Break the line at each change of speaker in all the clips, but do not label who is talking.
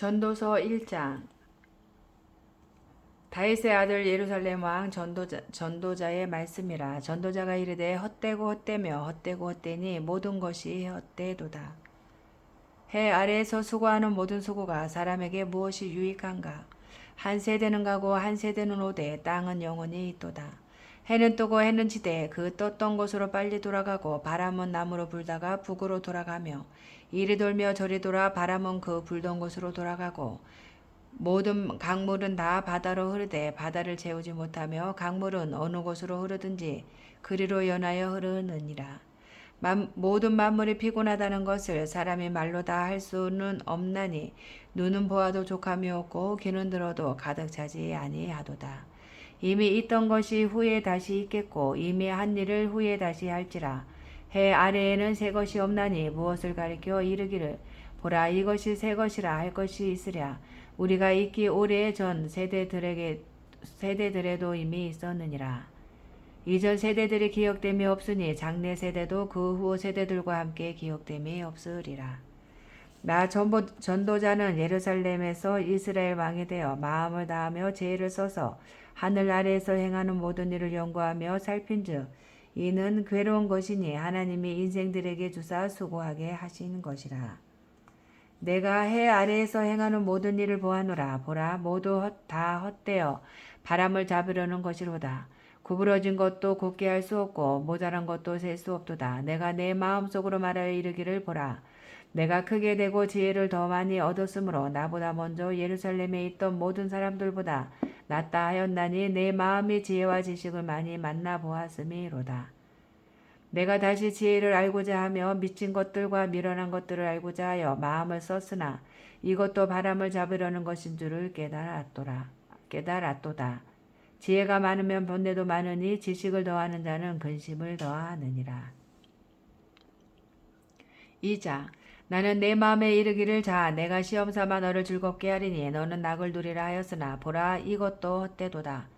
전도서 1장. 다윗의 아들 예루살렘 왕 전도자의 말씀이라. 전도자가 이르되 헛되고 헛되며 헛되고 헛되니 모든 것이 헛되도다. 해 아래에서 수고하는 모든 수고가 사람에게 무엇이 유익한가? 한 세대는 가고 한 세대는 오되 땅은 영원히 있도다. 해는 뜨고 해는 지되 그 떴던 곳으로 빨리 돌아가고 바람은 남으로 불다가 북으로 돌아가며 이리 돌며 저리 돌아 바람은 그 불던 곳으로 돌아가고 모든 강물은 다 바다로 흐르되 바다를 채우지 못하며 강물은 어느 곳으로 흐르든지 그리로 연하여 흐르느니라. 모든 만물이 피곤하다는 것을 사람이 말로 다 할 수는 없나니 눈은 보아도 족함이 없고 귀는 들어도 가득 차지 아니하도다. 이미 있던 것이 후에 다시 있겠고 이미 한 일을 후에 다시 할지라. 해 아래에는 새 것이 없나니 무엇을 가리켜 이르기를 보라 이것이 새 것이라 할 것이 있으랴. 우리가 있기 오래 전 세대들에도 이미 있었느니라. 이전 세대들이 기억됨이 없으니 장래 세대도 그 후 세대들과 함께 기억됨이 없으리라. 나 전도자는 예루살렘에서 이스라엘 왕이 되어 마음을 다하며 지혜를 써서 하늘 아래에서 행하는 모든 일을 연구하며 살핀즉 이는 괴로운 것이니 하나님이 인생들에게 주사 수고하게 하신 것이라. 내가 해 아래에서 행하는 모든 일을 보아노라. 보라 모두 다 헛되어 바람을 잡으려는 것이로다. 구부러진 것도 곱게 할 수 없고 모자란 것도 셀 수 없도다. 내가 내 마음속으로 말하여 이르기를 보라. 내가 크게 되고 지혜를 더 많이 얻었으므로 나보다 먼저 예루살렘에 있던 모든 사람들보다 낫다 하였나니 내 마음이 지혜와 지식을 많이 만나 보았음이로다. 내가 다시 지혜를 알고자 하며 미친 것들과 미련한 것들을 알고자 하여 마음을 썼으나 이것도 바람을 잡으려는 것인 줄을 깨달았도다. 지혜가 많으면 번뇌도 많으니 지식을 더하는 자는 근심을 더하느니라. 2장. 나는 내 마음에 이르기를 자 내가 시험 삼아 너를 즐겁게 하리니 너는 낙을 누리라 하였으나 보라 이것도 헛되도다.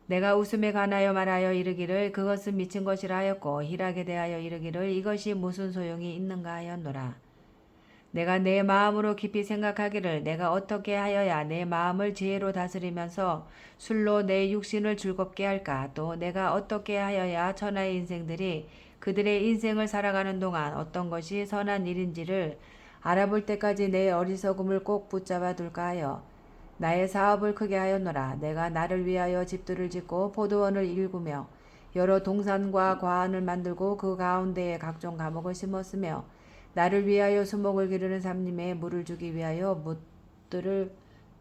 내가 웃음에 관하여 말하여 이르기를 그것은 미친 것이라 하였고 희락에 대하여 이르기를 이것이 무슨 소용이 있는가 하였노라. 내가 내 마음으로 깊이 생각하기를 내가 어떻게 하여야 내 마음을 지혜로 다스리면서 술로 내 육신을 즐겁게 할까? 또 내가 어떻게 하여야 천하의 인생들이 그들의 인생을 살아가는 동안 어떤 것이 선한 일인지를 알아볼 때까지 내 어리석음을 꼭 붙잡아 둘까 하여 나의 사업을 크게 하였노라. 내가 나를 위하여 집들을 짓고 포도원을 일구며 여러 동산과 과안을 만들고 그 가운데에 각종 과목을 심었으며 나를 위하여 수목을 기르는 삼림에 물을 주기 위하여 못들을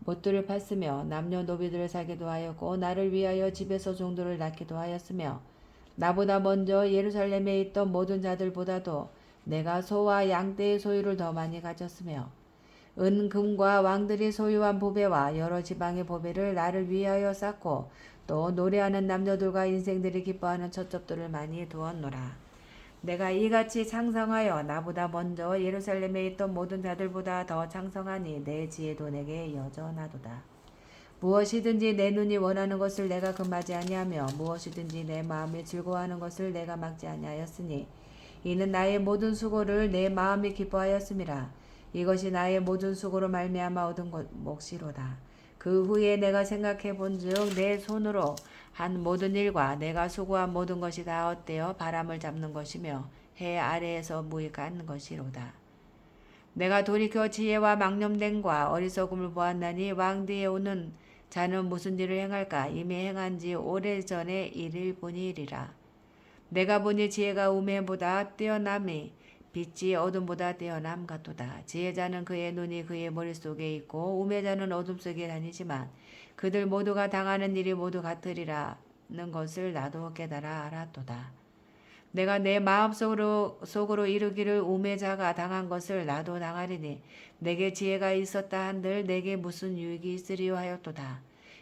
팠으며 남녀노비들을 살기도 하였고 나를 위하여 집에서 종들을 낳기도 하였으며 나보다 먼저 예루살렘에 있던 모든 자들보다도 내가 소와 양떼의 소유를 더 많이 가졌으며 은금과 왕들이 소유한 보배와 여러 지방의 보배를 나를 위하여 쌓고 또 노래하는 남녀들과 인생들이 기뻐하는 첩첩들을 많이 두었노라. 내가 이같이 창성하여 나보다 먼저 예루살렘에 있던 모든 자들보다 더 창성하니 내 지혜도 내게 여전하도다. 무엇이든지 내 눈이 원하는 것을 내가 금하지 아니하며 무엇이든지 내 마음이 즐거워하는 것을 내가 막지 아니하였으니 이는 나의 모든 수고를 내 마음이 기뻐하였음이라. 이것이 나의 모든 수고로 말미암아 얻은 몫이로다. 그 후에 내가 생각해 본즉 내 손으로 한 모든 일과 내가 수고한 모든 것이 다 헛되어 바람을 잡는 것이며 해 아래에서 무익한 것이로다. 내가 돌이켜 지혜와 망령됨과 어리석음을 보았나니 왕 뒤에 오는 자는 무슨 일을 행할까? 이미 행한 지 오래전의 일일 뿐이리라. 내가 보니 지혜가 우매보다 뛰어남이 빛이 어둠보다 뛰어남 같도다. 지혜자는 그의 눈이 그의 머릿속에 있고 우매자는 어둠 속에 다니지만 그들 모두가 당하는 일이 모두 같으리라는 것을 나도 깨달아 알았도다. 내가 내 마음속으로 이르기를 우매자가 당한 것을 나도 당하리니 내게 지혜가 있었다 한들 내게 무슨 유익이 있으리요 하였도다.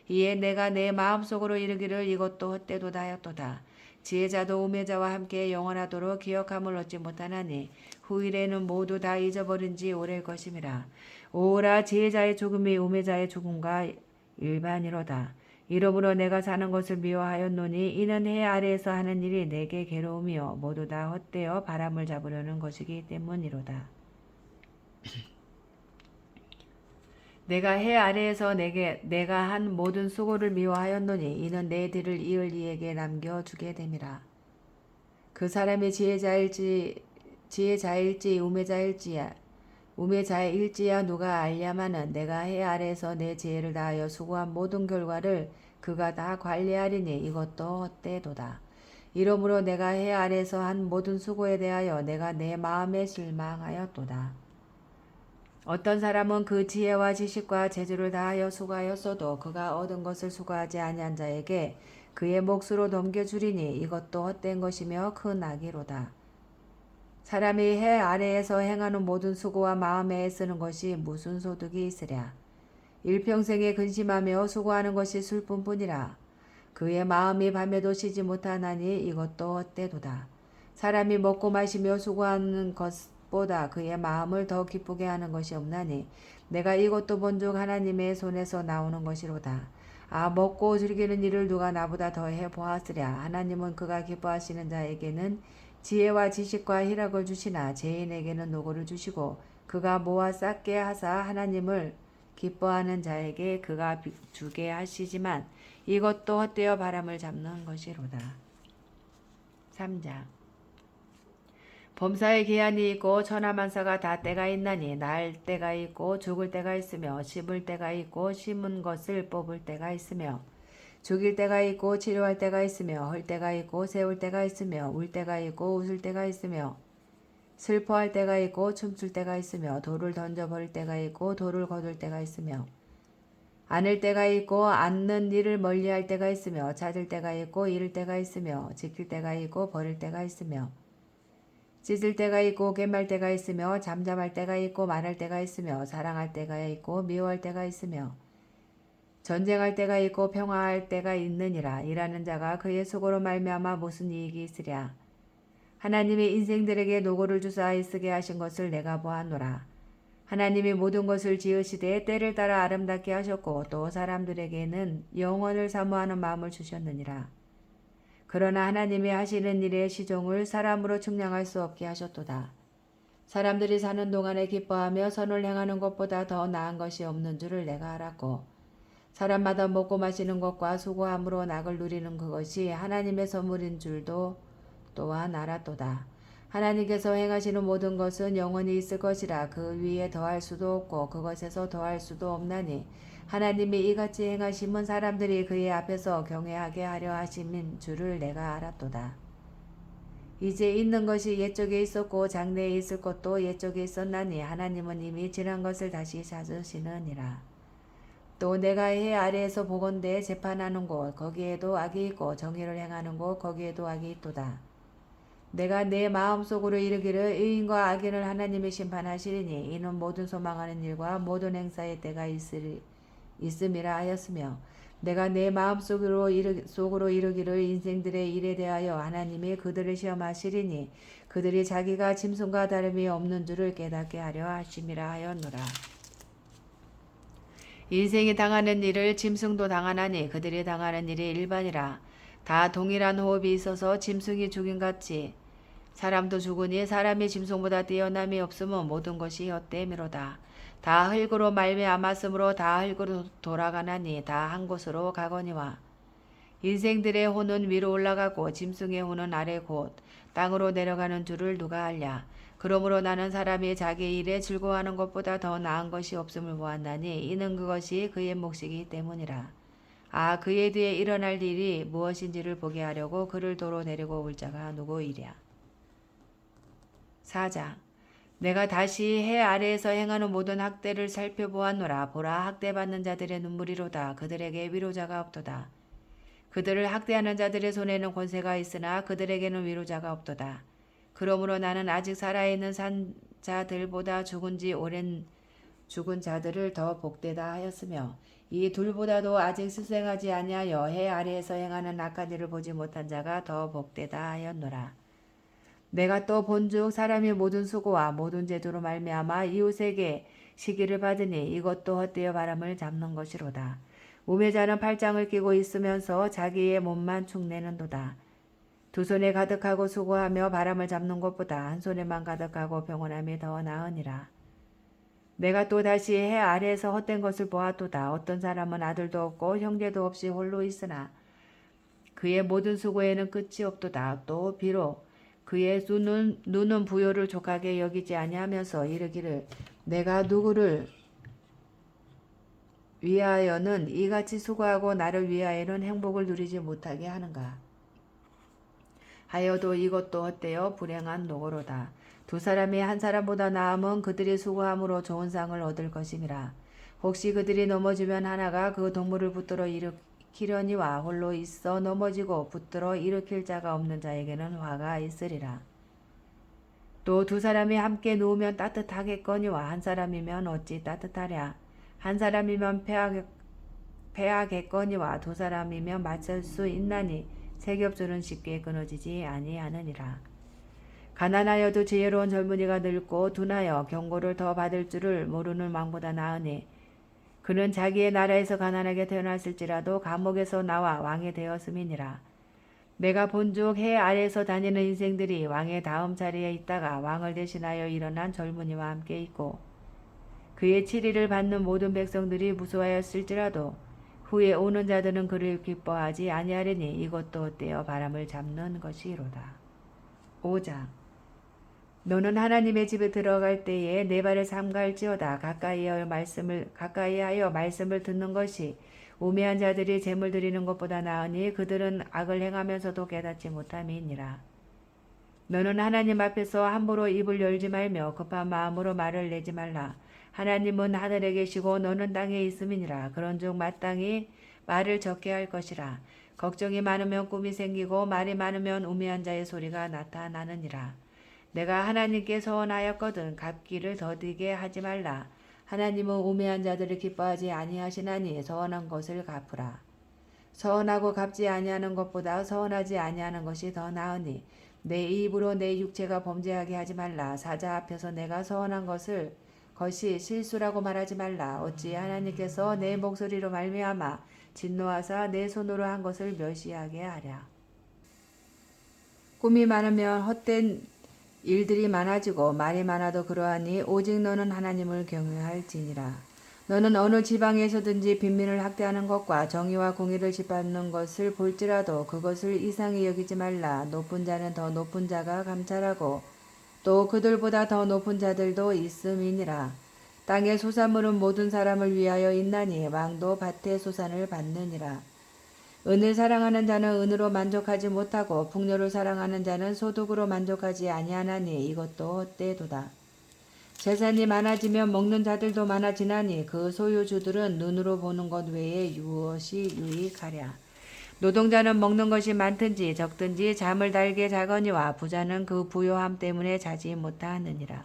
이에 내가 내 마음속으로 이르기를 이것도 헛되도다 하였도다. 지혜자도 우매자와 함께 영원하도록 기억함을 얻지 못하나니 후일에는 모두 다 잊어버린 지 오래일 것임이라. 오라 지혜자의 죽음이 우매자의 죽음과 일반이로다. 이러므로 내가 사는 것을 미워하였노니 이는 해 아래에서 하는 일이 내게 괴로움이요 모두 다 헛되어 바람을 잡으려는 것이기 때문이로다. 내가 해 아래에서 내가 한 모든 수고를 미워하였노니 이는 내 뒤를 이을 이에게 남겨주게 됨이라. 그 사람이 지혜자일지 우매자일지야 누가 알랴마는 내가 해 아래에서 내 지혜를 다하여 수고한 모든 결과를 그가 다 관리하리니 이것도 헛되도다. 이러므로 내가 해 아래에서 한 모든 수고에 대하여 내가 내 마음에 실망하였도다. 어떤 사람은 그 지혜와 지식과 재주를 다하여 수고하였어도 그가 얻은 것을 수고하지 아니한 자에게 그의 몫으로 넘겨주리니 이것도 헛된 것이며 큰 악이로다. 사람이 해 아래에서 행하는 모든 수고와 마음에 애쓰는 것이 무슨 소득이 있으랴. 일평생에 근심하며 수고하는 것이 슬픔뿐이라. 그의 마음이 밤에도 쉬지 못하나니 이것도 헛되도다. 사람이 먹고 마시며 수고하는 것보다 그의 마음을 더 기쁘게 하는 것이 없나니 내가 이것도 본즉 하나님의 손에서 나오는 것이로다. 아, 먹고 즐기는 일을 누가 나보다 더해 보았으랴. 하나님은 그가 기뻐하시는 자에게는 지혜와 지식과 희락을 주시나 죄인에게는 노고를 주시고 그가 모아 쌓게 하사 하나님을 기뻐하는 자에게 그가 주게 하시지만 이것도 헛되어 바람을 잡는 것이로다. 3장 범사에 기한이 있고 천하만사가 다 때가 있나니 날 때가 있고 죽을 때가 있으며 심을 때가 있고 심은 것을 뽑을 때가 있으며 죽일 때가 있고 치료할 때가 있으며 헐 때가 있고 세울 때가 있으며 울 때가 있고 웃을 때가 있으며 슬퍼할 때가 있고 춤출 때가 있으며 돌을 던져버릴 때가 있고 돌을 거둘 때가 있으며 안을 때가 있고 앉는 일을 멀리할 때가 있으며 찾을 때가 있고 잃을 때가 있으며 지킬 때가 있고 버릴 때가 있으며 찢을 때가 있고 꿰말 때가 있으며 잠잠할 때가 있고 말할 때가 있으며 사랑할 때가 있고 미워할 때가 있으며 전쟁할 때가 있고 평화할 때가 있느니라. 일하는 자가 그의 수고로 말미암아 무슨 이익이 있으랴. 하나님이 인생들에게 노고를 주사 애쓰게 하신 것을 내가 보았노라. 하나님이 모든 것을 지으시되 때를 따라 아름답게 하셨고 또 사람들에게는 영원을 사모하는 마음을 주셨느니라. 그러나 하나님이 하시는 일의 시종을 사람으로 측량할 수 없게 하셨도다. 사람들이 사는 동안에 기뻐하며 선을 행하는 것보다 더 나은 것이 없는 줄을 내가 알았고 사람마다 먹고 마시는 것과 수고함으로 낙을 누리는 그것이 하나님의 선물인 줄도 또한 알았도다. 하나님께서 행하시는 모든 것은 영원히 있을 것이라 그 위에 더할 수도 없고 그것에서 더할 수도 없나니 하나님이 이같이 행하심은 사람들이 그의 앞에서 경외하게 하려 하심인 줄을 내가 알았도다. 이제 있는 것이 옛적에 있었고 장래에 있을 것도 옛적에 있었나니 하나님은 이미 지난 것을 다시 찾으시느니라. 또 내가 해 아래에서 보건대 재판하는 곳 거기에도 악이 있고 정의를 행하는 곳 거기에도 악이 있도다. 내가 내 마음속으로 이르기를 의인과 악인을 하나님이 심판하시리니 이는 모든 소망하는 일과 모든 행사의 때가 있음이라 하였으며 내가 내 마음속으로 이르기를 인생들의 일에 대하여 하나님이 그들을 시험하시리니 그들이 자기가 짐승과 다름이 없는 줄을 깨닫게 하려 하심이라 하였노라. 인생이 당하는 일을 짐승도 당하나니 그들이 당하는 일이 일반이라. 다 동일한 호흡이 있어서 짐승이 죽임같이 사람도 죽으니 사람이 짐승보다 뛰어남이 없으면 모든 것이 헛됨이로다. 다 흙으로 말미암았으므로 다 흙으로 돌아가나니 다 한 곳으로 가거니와 인생들의 혼은 위로 올라가고 짐승의 혼은 아래 곧 땅으로 내려가는 줄을 누가 알랴. 그러므로 나는 사람이 자기 일에 즐거워하는 것보다 더 나은 것이 없음을 보았나니 이는 그것이 그의 몫이기 때문이라. 아, 그의 뒤에 일어날 일이 무엇인지를 보게 하려고 그를 도로 데리고 올 자가 누구이랴. 4장 내가 다시 해 아래에서 행하는 모든 학대를 살펴보았노라. 보라, 학대받는 자들의 눈물이로다. 그들에게 위로자가 없도다. 그들을 학대하는 자들의 손에는 권세가 있으나 그들에게는 위로자가 없도다. 그러므로 나는 아직 살아있는 산 자들보다 죽은 지 오랜 죽은 자들을 더 복되다 하였으며 이 둘보다도 아직 수생하지 아니하여 해 아래에서 행하는 악한 일을 보지 못한 자가 더 복되다 하였노라. 내가 또 본즉 사람이 모든 수고와 모든 제도로 말미암아 이웃에게 시기를 받으니 이것도 헛되어 바람을 잡는 것이로다. 우매자는 팔짱을 끼고 있으면서 자기의 몸만 축내는도다. 두 손에 가득하고 수고하며 바람을 잡는 것보다 한 손에만 가득하고 평온함이 더 나으니라. 내가 또 다시 해 아래에서 헛된 것을 보았도다. 어떤 사람은 아들도 없고 형제도 없이 홀로 있으나 그의 모든 수고에는 끝이 없도다. 또 비록 그의 눈은 부요를 족하게 여기지 아니하면서 이르기를 내가 누구를 위하여는 이같이 수고하고 나를 위하여는 행복을 누리지 못하게 하는가. 하여도 이것도 헛되어 불행한 노고로다. 두 사람이 한 사람보다 나음은 그들이 수고함으로 좋은 상을 얻을 것임이라. 혹시 그들이 넘어지면 하나가 그 동물을 붙들어 일으키려니와 홀로 있어 넘어지고 붙들어 일으킬 자가 없는 자에게는 화가 있으리라. 또 두 사람이 함께 누우면 따뜻하겠거니와 한 사람이면 어찌 따뜻하랴. 한 사람이면 패하겠거니와 두 사람이면 맞설 수 있나니 세 겹줄은 쉽게 끊어지지 아니하느니라. 가난하여도 지혜로운 젊은이가 늙고 둔하여 경고를 더 받을 줄을 모르는 왕보다 나으니 그는 자기의 나라에서 가난하게 태어났을지라도 감옥에서 나와 왕이 되었음이니라. 내가 본즉 해 아래에서 다니는 인생들이 왕의 다음 자리에 있다가 왕을 대신하여 일어난 젊은이와 함께 있고 그의 치리를 받는 모든 백성들이 무수하였을지라도 후에 오는 자들은 그를 기뻐하지 아니하리니 이것도 헛되어 바람을 잡는 것이로다. 5장. 너는 하나님의 집에 들어갈 때에 내 발을 삼갈지어다. 가까이하여 말씀을 듣는 것이 우매한 자들이 재물 드리는 것보다 나으니 그들은 악을 행하면서도 깨닫지 못함이니라. 너는 하나님 앞에서 함부로 입을 열지 말며 급한 마음으로 말을 내지 말라. 하나님은 하늘에 계시고 너는 땅에 있음이니라. 그런즉 마땅히 말을 적게 할 것이라. 걱정이 많으면 꿈이 생기고 말이 많으면 우매한 자의 소리가 나타나느니라. 내가 하나님께 서원하였거든 갚기를 더디게 하지 말라. 하나님은 우매한 자들을 기뻐하지 아니하시나니 서원한 것을 갚으라. 서원하고 갚지 아니하는 것보다 서원하지 아니하는 것이 더 나으니 내 입으로 내 육체가 범죄하게 하지 말라. 사자 앞에서 내가 서원한 것이 실수라고 말하지 말라. 어찌 하나님께서 내 목소리로 말미암아 진노하사 내 손으로 한 것을 멸시하게 하랴. 꿈이 많으면 헛된 일들이 많아지고 말이 많아도 그러하니 오직 너는 하나님을 경외할지니라. 너는 어느 지방에서든지 빈민을 학대하는 것과 정의와 공의를 짓밟는 것을 볼지라도 그것을 이상히 여기지 말라. 높은 자는 더 높은 자가 감찰하고 또 그들보다 더 높은 자들도 있음이니라. 땅의 소산물은 모든 사람을 위하여 있나니 왕도 밭의 소산을 받느니라. 은을 사랑하는 자는 은으로 만족하지 못하고 풍요를 사랑하는 자는 소득으로 만족하지 아니하나니 이것도 헛되도다. 재산이 많아지면 먹는 자들도 많아지나니 그 소유주들은 눈으로 보는 것 외에 무엇이 유익하랴. 노동자는 먹는 것이 많든지 적든지 잠을 달게 자거니와 부자는 그 부요함 때문에 자지 못하느니라.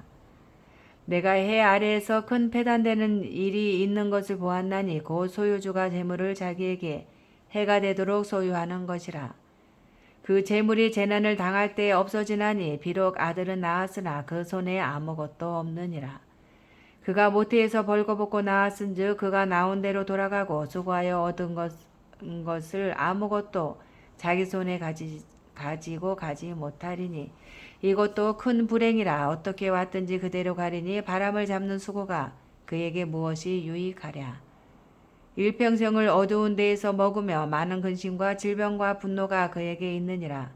내가 해 아래에서 큰 패단되는 일이 있는 것을 보았나니 곧 소유주가 재물을 자기에게 해가 되도록 소유하는 것이라. 그 재물이 재난을 당할 때 없어지나니 비록 아들은 낳았으나 그 손에 아무것도 없느니라. 그가 모태에서 벌거벗고 나왔은즉 그가 나온 대로 돌아가고 수고하여 얻은 것을 아무것도 자기 손에 가지고 가지 못하리니 이것도 큰 불행이라. 어떻게 왔든지 그대로 가리니 바람을 잡는 수고가 그에게 무엇이 유익하랴. 일평생을 어두운 데에서 먹으며 많은 근심과 질병과 분노가 그에게 있느니라.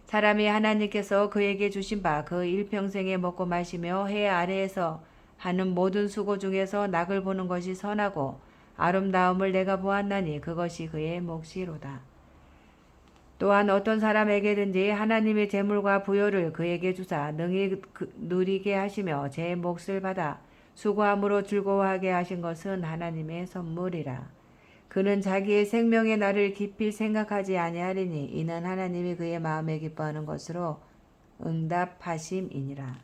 사람이 하나님께서 그에게 주신 바 그 일평생에 먹고 마시며 해 아래에서 하는 모든 수고 중에서 낙을 보는 것이 선하고 아름다움을 내가 보았나니 그것이 그의 몫이로다. 또한 어떤 사람에게든지 하나님의 재물과 부요를 그에게 주사 능히 누리게 하시며 제 몫을 받아 수고함으로 즐거워하게 하신 것은 하나님의 선물이라. 그는 자기의 생명의 날을 깊이 생각하지 아니하리니 이는 하나님이 그의 마음에 기뻐하는 것으로 응답하심이니라.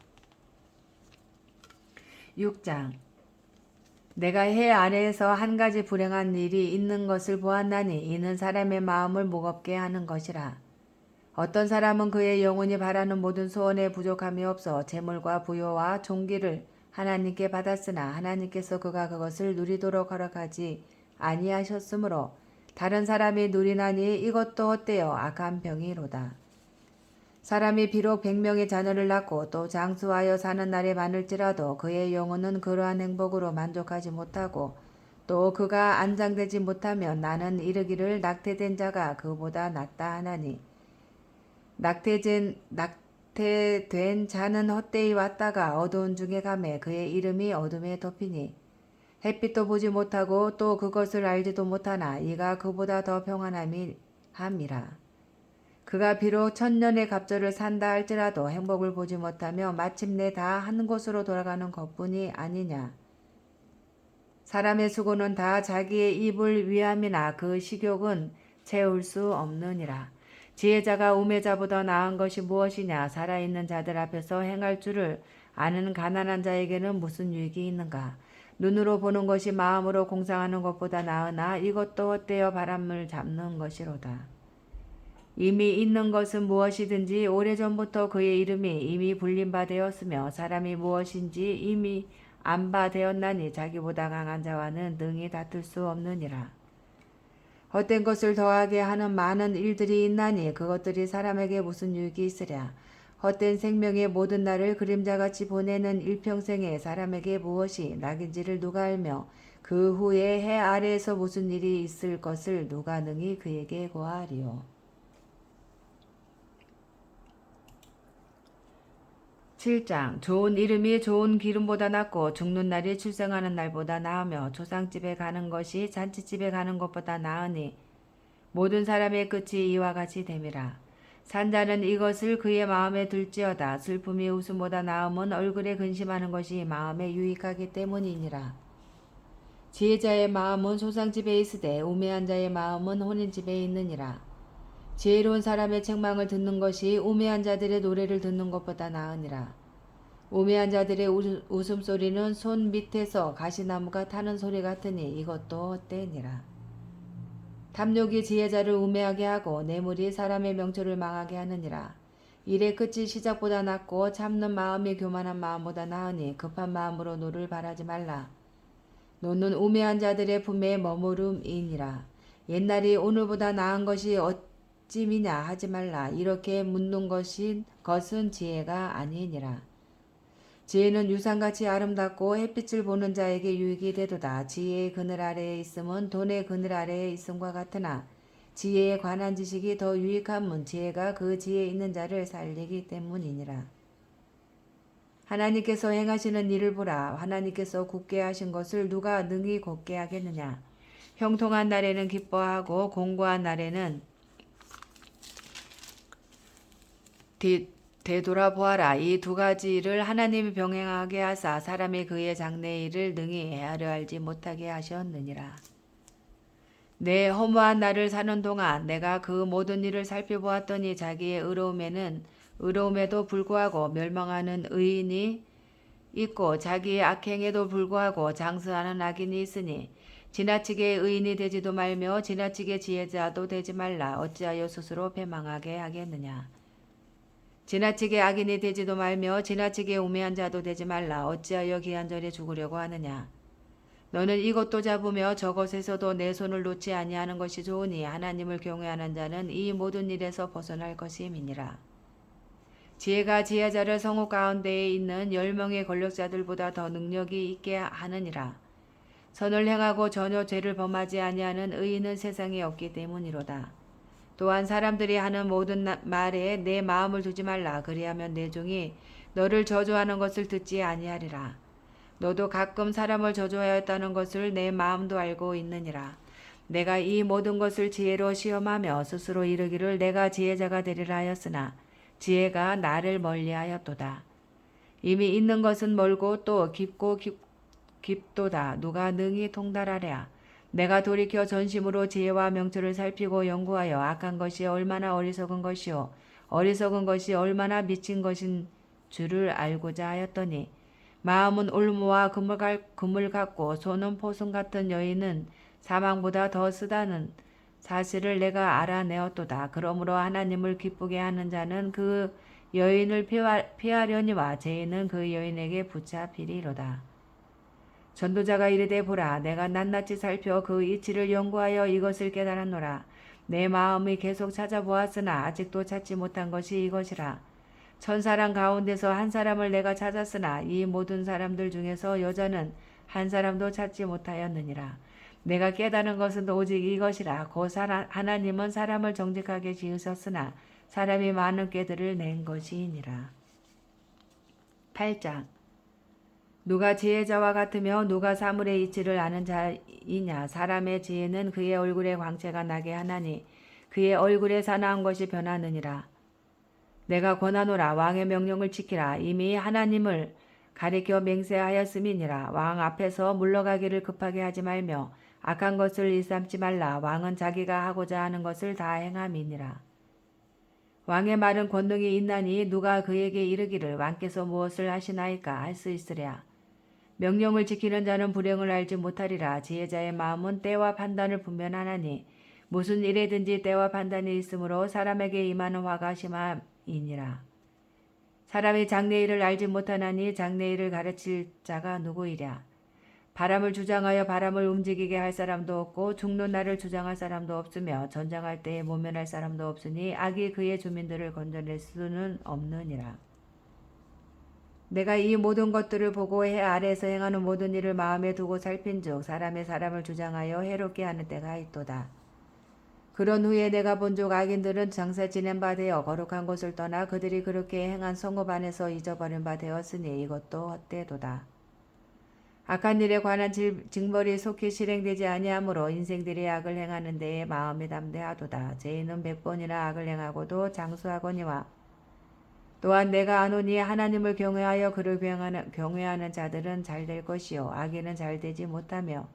6장. 내가 해 아래에서 한 가지 불행한 일이 있는 것을 보았나니 이는 사람의 마음을 무겁게 하는 것이라. 어떤 사람은 그의 영혼이 바라는 모든 소원에 부족함이 없어 재물과 부요와 존귀를 하나님께 받았으나 하나님께서 그가 그것을 누리도록 허락하지 아니하셨으므로 다른 사람이 누리나니 이것도 헛되어 악한 병이로다. 사람이 비록 100명의 자녀를 낳고 또 장수하여 사는 날이 많을지라도 그의 영혼은 그러한 행복으로 만족하지 못하고 또 그가 안장되지 못하면 나는 이르기를 낙태된 자가 그보다 낫다 하나니 낙태된 자는 헛되이 왔다가 어두운 중에 가매 그의 이름이 어둠에 덮이니 햇빛도 보지 못하고 또 그것을 알지도 못하나 이가 그보다 더 평안함이라. 그가 비록 1000년의 갑절을 산다 할지라도 행복을 보지 못하며 마침내 다 한 곳으로 돌아가는 것뿐이 아니냐. 사람의 수고는 다 자기의 입을 위함이나 그 식욕은 채울 수 없느니라. 지혜자가 우매자보다 나은 것이 무엇이냐. 살아있는 자들 앞에서 행할 줄을 아는 가난한 자에게는 무슨 유익이 있는가. 눈으로 보는 것이 마음으로 공상하는 것보다 나으나 이것도 헛되어 바람을 잡는 것이로다. 이미 있는 것은 무엇이든지 오래전부터 그의 이름이 이미 불린 바 되었으며 사람이 무엇인지 이미 안 바 되었나니 자기보다 강한 자와는 능히 다툴 수 없느니라. 헛된 것을 더하게 하는 많은 일들이 있나니 그것들이 사람에게 무슨 유익이 있으랴. 헛된 생명의 모든 날을 그림자같이 보내는 일평생에 사람에게 무엇이 낙인지를 누가 알며 그 후에 해 아래에서 무슨 일이 있을 것을 누가 능히 그에게 고하리요. 7장. 좋은 이름이 좋은 기름보다 낫고 죽는 날이 출생하는 날보다 나으며 조상집에 가는 것이 잔치집에 가는 것보다 나으니 모든 사람의 끝이 이와 같이 됨이라. 산자는 이것을 그의 마음에 둘지어다. 슬픔이 웃음보다 나음은 얼굴에 근심하는 것이 마음에 유익하기 때문이니라. 지혜자의 마음은 소상집에 있으되 우매한 자의 마음은 혼인집에 있느니라. 지혜로운 사람의 책망을 듣는 것이 우매한 자들의 노래를 듣는 것보다 나으니라. 우매한 자들의 웃음소리는 손 밑에서 가시나무가 타는 소리 같으니 이것도 헛되니라. 탐욕이 지혜자를 우매하게 하고 뇌물이 사람의 명철을 망하게 하느니라. 일의 끝이 시작보다 낫고 참는 마음이 교만한 마음보다 나으니 급한 마음으로 노를 바라지 말라. 노는 우매한 자들의 품에 머무름이니라. 옛날이 오늘보다 나은 것이 어찌미냐 하지 말라. 이렇게 묻는 것은 지혜가 아니니라. 지혜는 유산같이 아름답고 햇빛을 보는 자에게 유익이 되도다. 지혜의 그늘 아래에 있음은 돈의 그늘 아래에 있음과 같으나 지혜에 관한 지식이 더 유익함은 지혜가 그 지혜에 있는 자를 살리기 때문이니라. 하나님께서 행하시는 일을 보라. 하나님께서 굳게 하신 것을 누가 능히 곧게 하겠느냐. 형통한 날에는 기뻐하고 공고한 날에는 되돌아보아라. 이 두 가지를 하나님이 병행하게 하사 사람이 그의 장래일을 능히 헤아려 알지 못하게 하셨느니라. 내 허무한 날을 사는 동안 내가 그 모든 일을 살펴보았더니 자기의 의로움에도 불구하고 멸망하는 의인이 있고 자기의 악행에도 불구하고 장수하는 악인이 있으니 지나치게 의인이 되지도 말며 지나치게 지혜자도 되지 말라. 어찌하여 스스로 패망하게 하겠느냐. 지나치게 악인이 되지도 말며 지나치게 우매한 자도 되지 말라. 어찌하여 기한절에 죽으려고 하느냐. 너는 이것도 잡으며 저것에서도 내 손을 놓지 아니하는 것이 좋으니 하나님을 경외하는 자는 이 모든 일에서 벗어날 것임이니라. 지혜가 지혜자를 성읍 가운데에 있는 10명의 권력자들보다 더 능력이 있게 하느니라. 선을 행하고 전혀 죄를 범하지 아니하는 의인은 세상에 없기 때문이로다. 또한 사람들이 하는 모든 말에 내 마음을 두지 말라. 그리하면 내 종이 너를 저주하는 것을 듣지 아니하리라. 너도 가끔 사람을 저주하였다는 것을 내 마음도 알고 있느니라. 내가 이 모든 것을 지혜로 시험하며 스스로 이르기를 내가 지혜자가 되리라 하였으나 지혜가 나를 멀리하였도다. 이미 있는 것은 멀고 또 깊도다. 누가 능히 통달하랴. 내가 돌이켜 전심으로 지혜와 명철을 살피고 연구하여 악한 것이 얼마나 어리석은 것이요 어리석은 것이 얼마나 미친 것인 줄을 알고자 하였더니 마음은 올무와 금을 같고 손은 포승 같은 여인은 사망보다 더 쓰다는 사실을 내가 알아내었도다. 그러므로 하나님을 기쁘게 하는 자는 그 여인을 피하려니와 죄인은 그 여인에게 붙잡히리로다. 전도자가 이르되 보라 내가 낱낱이 살펴 그 이치를 연구하여 이것을 깨달았노라. 내 마음이 계속 찾아보았으나 아직도 찾지 못한 것이 이것이라. 천사람 가운데서 한 사람을 내가 찾았으나 이 모든 사람들 중에서 여자는 한 사람도 찾지 못하였느니라. 내가 깨달은 것은 오직 이것이라. 곧 하나님은 사람을 정직하게 지으셨으나 사람이 많은 꾀들을 낸 것이니라. 8장. 누가 지혜자와 같으며 누가 사물의 이치를 아는 자이냐. 사람의 지혜는 그의 얼굴에 광채가 나게 하나니 그의 얼굴에 사나운 것이 변하느니라. 내가 권하노라. 왕의 명령을 지키라. 이미 하나님을 가리켜 맹세하였음이니라. 왕 앞에서 물러가기를 급하게 하지 말며 악한 것을 일삼지 말라. 왕은 자기가 하고자 하는 것을 다 행함이니라. 왕의 말은 권능이 있나니 누가 그에게 이르기를 왕께서 무엇을 하시나이까 할 수 있으랴. 명령을 지키는 자는 불행을 알지 못하리라. 지혜자의 마음은 때와 판단을 분별하나니 무슨 일에든지 때와 판단이 있으므로 사람에게 임하는 화가 심함이니라. 사람이 장래일을 알지 못하나니 장래일을 가르칠 자가 누구이랴. 바람을 주장하여 바람을 움직이게 할 사람도 없고 죽는 날을 주장할 사람도 없으며 전쟁할 때에 모면할 사람도 없으니 악이 그의 주민들을 건져낼 수는 없느니라. 내가 이 모든 것들을 보고 해 아래에서 행하는 모든 일을 마음에 두고 살핀즉 사람의 사람을 주장하여 해롭게 하는 때가 있도다. 그런 후에 내가 본즉 악인들은 장사 지낸 바 되어 거룩한 곳을 떠나 그들이 그렇게 행한 성읍 안에서 잊어버린 바 되었으니 이것도 헛되도다. 악한 일에 관한 징벌이 속히 실행되지 아니하므로 인생들이 악을 행하는 데에 마음이 담대하도다. 죄인은 100번이나 악을 행하고도 장수하거니와 또한 내가 아노니 하나님을 경외하여 그를 경외하는 자들은 잘될 것이요 악인은 잘되지 못하며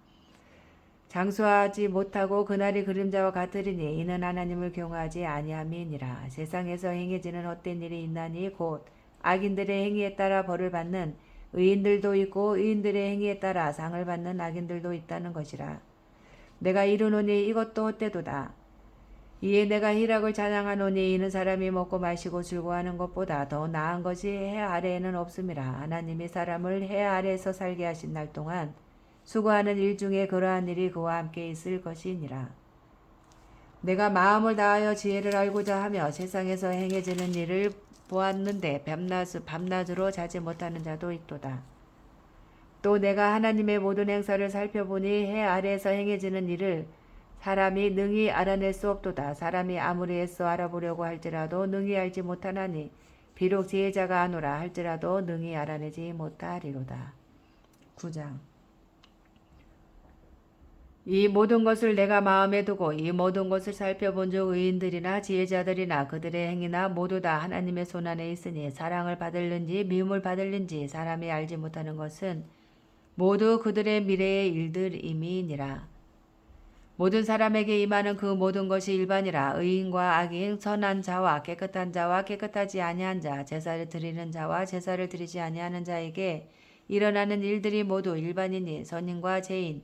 장수하지 못하고 그날이 그림자와 같으리니 이는 하나님을 경외하지 아니함이니라. 세상에서 행해지는 헛된 일이 있나니 곧 악인들의 행위에 따라 벌을 받는 의인들도 있고 의인들의 행위에 따라 상을 받는 악인들도 있다는 것이라. 내가 이르노니 이것도 헛되도다. 이에 내가 희락을 찬양하노니 이는 사람이 먹고 마시고 즐거워하는 것보다 더 나은 것이 해 아래에는 없음이라. 하나님이 사람을 해 아래에서 살게 하신 날 동안 수고하는 일 중에 그러한 일이 그와 함께 있을 것이니라. 내가 마음을 다하여 지혜를 알고자 하며 세상에서 행해지는 일을 보았는데 밤낮으로 자지 못하는 자도 있도다. 또 내가 하나님의 모든 행사를 살펴보니 해 아래에서 행해지는 일을 사람이 능히 알아낼 수 없도다. 사람이 아무리 애써 알아보려고 할지라도 능히 알지 못하나니 비록 지혜자가 아노라 할지라도 능히 알아내지 못하리로다. 9장. 이 모든 것을 내가 마음에 두고 이 모든 것을 살펴본즉 의인들이나 지혜자들이나 그들의 행위나 모두 다 하나님의 손안에 있으니 사랑을 받을는지 미움을 받을는지 사람이 알지 못하는 것은 모두 그들의 미래의 일들임이니라. 모든 사람에게 임하는 그 모든 것이 일반이라. 의인과 악인, 선한 자와 깨끗한 자와 깨끗하지 아니한 자, 제사를 드리는 자와 제사를 드리지 아니하는 자에게 일어나는 일들이 모두 일반이니 선인과 죄인,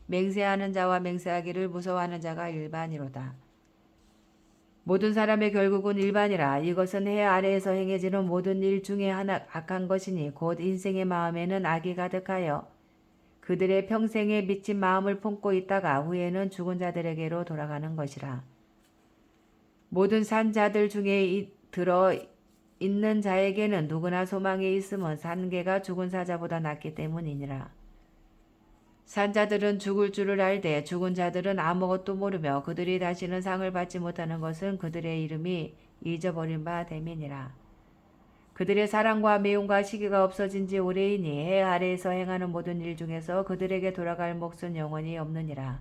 맹세하는 자와 맹세하기를 무서워하는 자가 일반이로다. 모든 사람의 결국은 일반이라. 이것은 해 아래에서 행해지는 모든 일 중에 하나 악한 것이니 곧 인생의 마음에는 악이 가득하여 그들의 평생에 미친 마음을 품고 있다가 후에는 죽은 자들에게로 돌아가는 것이라. 모든 산 자들 중에 들어 있는 자에게는 누구나 소망이 있음은 산개가 죽은 사자보다 낫기 때문이니라. 산자들은 죽을 줄을 알되 죽은 자들은 아무것도 모르며 그들이 다시는 상을 받지 못하는 것은 그들의 이름이 잊어버린 바 됨이니라. 그들의 사랑과 미움과 시기가 없어진 지 오래이니 해 아래에서 행하는 모든 일 중에서 그들에게 돌아갈 몫은 영원히 없느니라.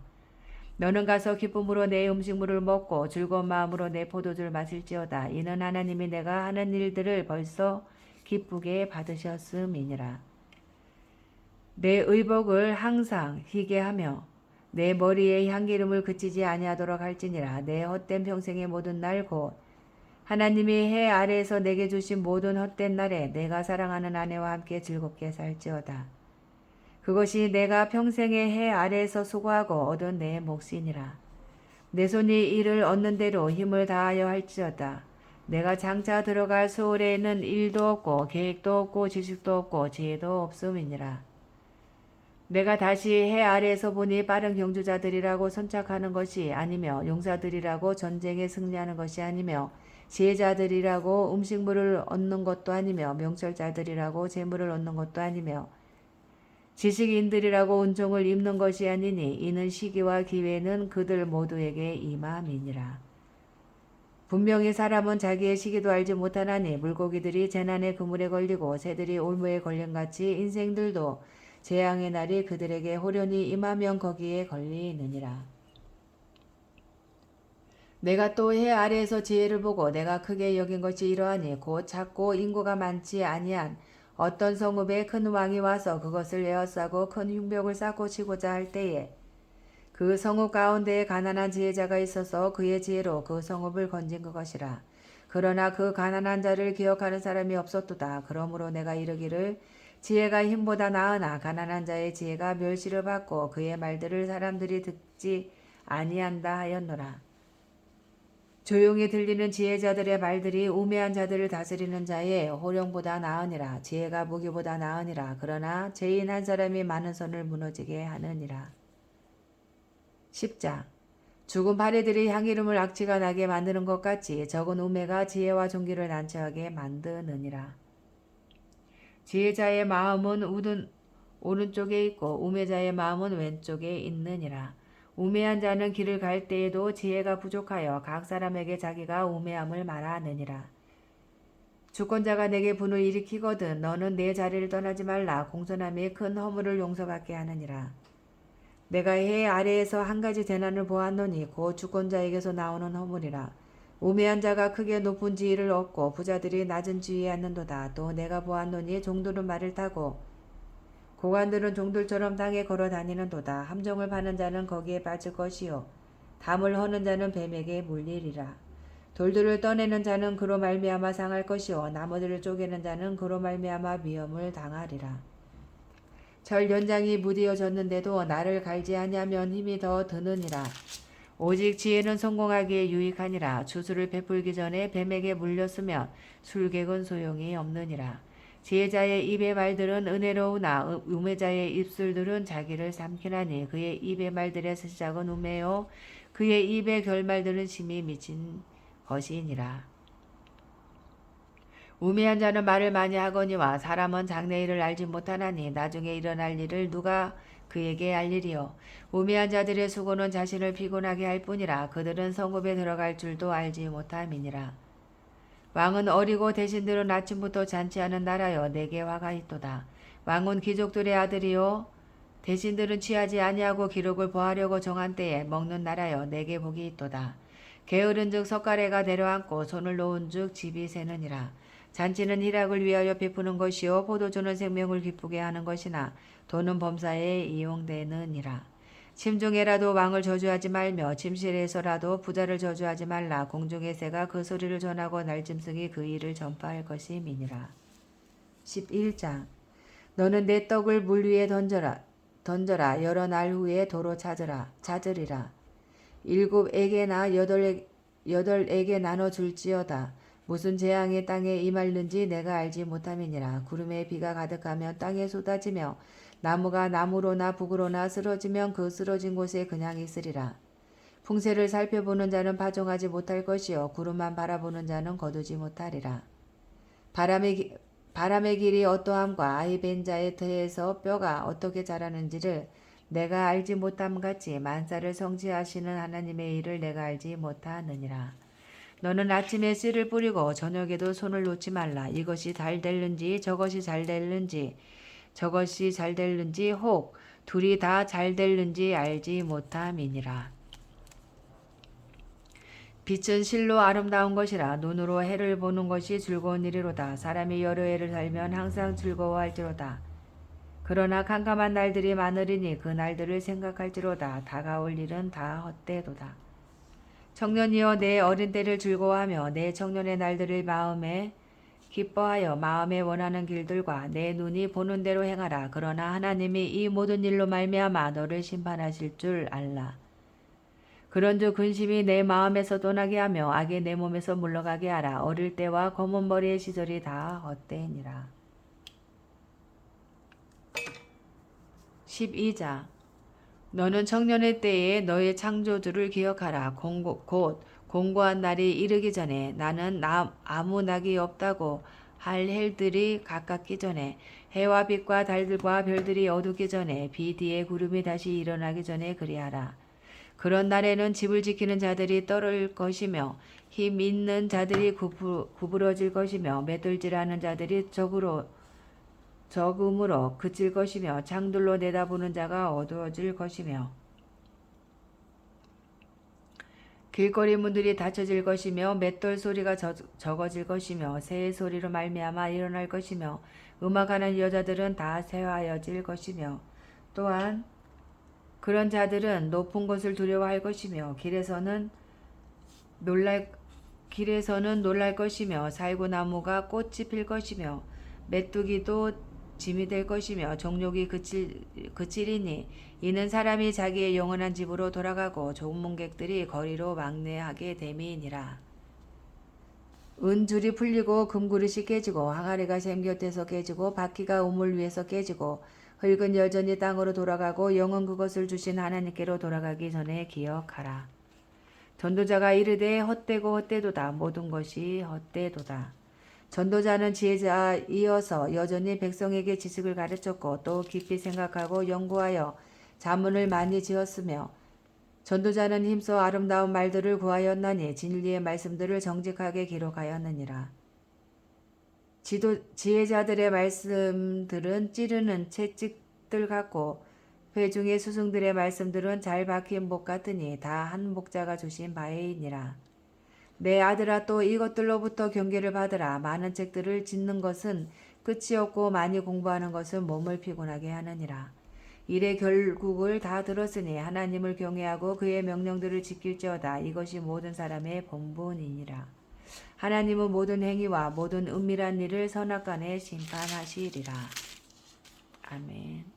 너는 가서 기쁨으로 내 음식물을 먹고 즐거운 마음으로 내 포도주를 마실지어다. 이는 하나님이 내가 하는 일들을 벌써 기쁘게 받으셨음이니라. 내 의복을 항상 희게 하며 내 머리에 향기름을 그치지 아니하도록 할지니라. 내 헛된 평생의 모든 날 곧 하나님이 해 아래에서 내게 주신 모든 헛된 날에 내가 사랑하는 아내와 함께 즐겁게 살지어다. 그것이 내가 평생의 해 아래에서 수고하고 얻은 내 몫이니라. 내 손이 이를 얻는 대로 힘을 다하여 할지어다. 내가 장차 들어갈 소홀에는 일도 없고 계획도 없고 지식도 없고 지혜도 없음이니라. 내가 다시 해 아래에서 보니 빠른 경주자들이라고 선착하는 것이 아니며 용사들이라고 전쟁에 승리하는 것이 아니며 지혜자들이라고 음식물을 얻는 것도 아니며 명철자들이라고 재물을 얻는 것도 아니며 지식인들이라고 은총을 입는 것이 아니니 이는 시기와 기회는 그들 모두에게 임함이니라. 분명히 사람은 자기의 시기도 알지 못하나니 물고기들이 재난의 그물에 걸리고 새들이 올무에 걸림같이 인생들도 재앙의 날이 그들에게 호련히 임하면 거기에 걸리느니라. 내가 또 해 아래에서 지혜를 보고 내가 크게 여긴 것이 이러하니 곧 작고 인구가 많지 아니한 어떤 성읍에 큰 왕이 와서 그것을 에워싸고 큰 흉벽을 쌓고 치고자 할 때에 그 성읍 가운데에 가난한 지혜자가 있어서 그의 지혜로 그 성읍을 건진 그것이라. 그러나 그 가난한 자를 기억하는 사람이 없었도다. 그러므로 내가 이르기를 지혜가 힘보다 나으나 가난한 자의 지혜가 멸시를 받고 그의 말들을 사람들이 듣지 아니한다 하였노라. 조용히 들리는 지혜자들의 말들이 우매한 자들을 다스리는 자의 호령보다 나으니라. 지혜가 무기보다 나으니라. 그러나 죄인 한 사람이 많은 선을 무너지게 하느니라. 10장 죽은 파리들이 향기름을 악취가 나게 만드는 것 같이 적은 우매가 지혜와 존귀를 난처하게 만드느니라. 지혜자의 마음은 오른쪽에 있고 우매자의 마음은 왼쪽에 있느니라. 우매한 자는 길을 갈 때에도 지혜가 부족하여 각 사람에게 자기가 우매함을 말하느니라. 주권자가 내게 분을 일으키거든 너는 내 자리를 떠나지 말라. 공손함이 큰 허물을 용서받게 하느니라. 내가 해 아래에서 한 가지 재난을 보았노니 곧 주권자에게서 나오는 허물이라. 우매한 자가 크게 높은 지위를 얻고 부자들이 낮은 지위에 앉는도다. 또 내가 보았노니 종들은 말을 타고 고관들은 종들처럼 땅에 걸어 다니는도다. 함정을 파는 자는 거기에 빠질 것이요 담을 허는 자는 뱀에게 물리리라. 돌들을 떠내는 자는 그로 말미암아 상할 것이요 나무들을 쪼개는 자는 그로 말미암아 위험을 당하리라. 절 연장이 무디어졌는데도 나를 갈지 아니하면 힘이 더 드느니라. 오직 지혜는 성공하기에 유익하니라. 주술을 베풀기 전에 뱀에게 물렸으면 술객은 소용이 없느니라. 지혜자의 입의 말들은 은혜로우나 우매자의 입술들은 자기를 삼키나니 그의 입의 말들의 시작은 우매요 그의 입의 결말들은 심히 미친 것이니라. 우매한 자는 말을 많이 하거니와 사람은 장래일을 알지 못하나니 나중에 일어날 일을 누가 그에게 알리리요. 우매한 자들의 수고는 자신을 피곤하게 할 뿐이라 그들은 성읍에 들어갈 줄도 알지 못함이니라. 왕은 어리고 대신들은 아침부터 잔치하는 나라여 내게 화가 있도다. 왕은 귀족들의 아들이요 대신들은 취하지 아니하고 기록을 보하려고 정한 때에 먹는 나라여 내게 복이 있도다. 게으른즉 석가래가 내려앉고 손을 놓은즉 집이 새느니라. 잔치는 희락을 위하여 베푸는 것이요 포도주는 생명을 기쁘게 하는 것이나 돈은 범사에 이용되느니라. 침중에라도 왕을 저주하지 말며 침실에서라도 부자를 저주하지 말라. 공중의 새가 그 소리를 전하고 날짐승이 그 일을 전파할 것임이니라. 11장 너는 내 떡을 물 위에 던져라. 여러 날 후에 도로 찾으리라. 7에게나 8에게 나눠줄지어다. 무슨 재앙이 땅에 임할는지 내가 알지 못함이니라. 구름에 비가 가득하면 땅에 쏟아지며 나무가 나무로나 북으로나 쓰러지면 그 쓰러진 곳에 그냥 있으리라. 풍세를 살펴보는 자는 파종하지 못할 것이요 구름만 바라보는 자는 거두지 못하리라. 바람의 길이 어떠함과 아이 벤 자의 터에서 뼈가 어떻게 자라는지를 내가 알지 못함 같이 만사를 성취하시는 하나님의 일을 내가 알지 못하느니라. 너는 아침에 씨를 뿌리고 저녁에도 손을 놓지 말라. 이것이 잘 될는지 저것이 잘 될는지 혹 둘이 다 잘 될는지 알지 못함이니라. 빛은 실로 아름다운 것이라. 눈으로 해를 보는 것이 즐거운 일이로다. 사람이 여러 해를 살면 항상 즐거워할지로다. 그러나 캄캄한 날들이 많으리니 그 날들을 생각할지로다. 다가올 일은 다 헛되도다. 청년이여 내 어린 때를 즐거워하며 내 청년의 날들을 마음에 기뻐하여 마음에 원하는 길들과 내 눈이 보는 대로 행하라. 그러나 하나님이 이 모든 일로 말미암아 너를 심판하실 줄 알라. 그런즉 근심이 내 마음에서 떠나게 하며 악이 내 몸에서 물러가게 하라. 어릴 때와 검은 머리의 시절이 다 헛되니라. 12장 너는 청년의 때에 너의 창조주를 기억하라. 곧 공고한 날이 이르기 전에 나는 아무 낙이 없다고 할 해들이 가깝기 전에 해와 빛과 달들과 별들이 어둡기 전에 비 뒤에 구름이 다시 일어나기 전에 그리하라. 그런 날에는 집을 지키는 자들이 떨을 것이며 힘 있는 자들이 구부러질 것이며 매들질하는 자들이 적음으로 그칠 것이며 창들로 내다보는 자가 어두워질 것이며 길거리 문들이 닫혀질 것이며 맷돌 소리가 적어질 것이며 새의 소리로 말미암아 일어날 것이며 음악하는 여자들은 다 쇠하여질 것이며 또한 그런 자들은 높은 것을 두려워할 것이며 길에서는 놀랄 것이며 살구나무가 꽃이 필 것이며 메뚜기도 짐이 될 것이며 종족이 그치리니 이는 사람이 자기의 영원한 집으로 돌아가고 조문객들이 거리로 막내하게 됨이니라. 은줄이 풀리고 금그릇이 깨지고 항아리가 샘 곁에서 깨지고 바퀴가 우물 위에서 깨지고 흙은 여전히 땅으로 돌아가고 영은 그것을 주신 하나님께로 돌아가기 전에 기억하라. 전도자가 이르되 헛되고 헛되도다. 모든 것이 헛되도다. 전도자는 지혜자이어서 여전히 백성에게 지식을 가르쳤고 또 깊이 생각하고 연구하여 자문을 많이 지었으며 전도자는 힘써 아름다운 말들을 구하였나니 진리의 말씀들을 정직하게 기록하였느니라. 지혜자들의 말씀들은 찌르는 채찍들 같고 회중의 스승들의 말씀들은 잘 박힌 목 같으니 다 한 목자가 주신 바이니라. 내 아들아 또 이것들로부터 경계를 받으라. 많은 책들을 짓는 것은 끝이 없고 많이 공부하는 것은 몸을 피곤하게 하느니라. 일의 결국을 다 들었으니 하나님을 경외하고 그의 명령들을 지킬지어다. 이것이 모든 사람의 본분이니라. 하나님은 모든 행위와 모든 은밀한 일을 선악간에 심판하시리라. 아멘.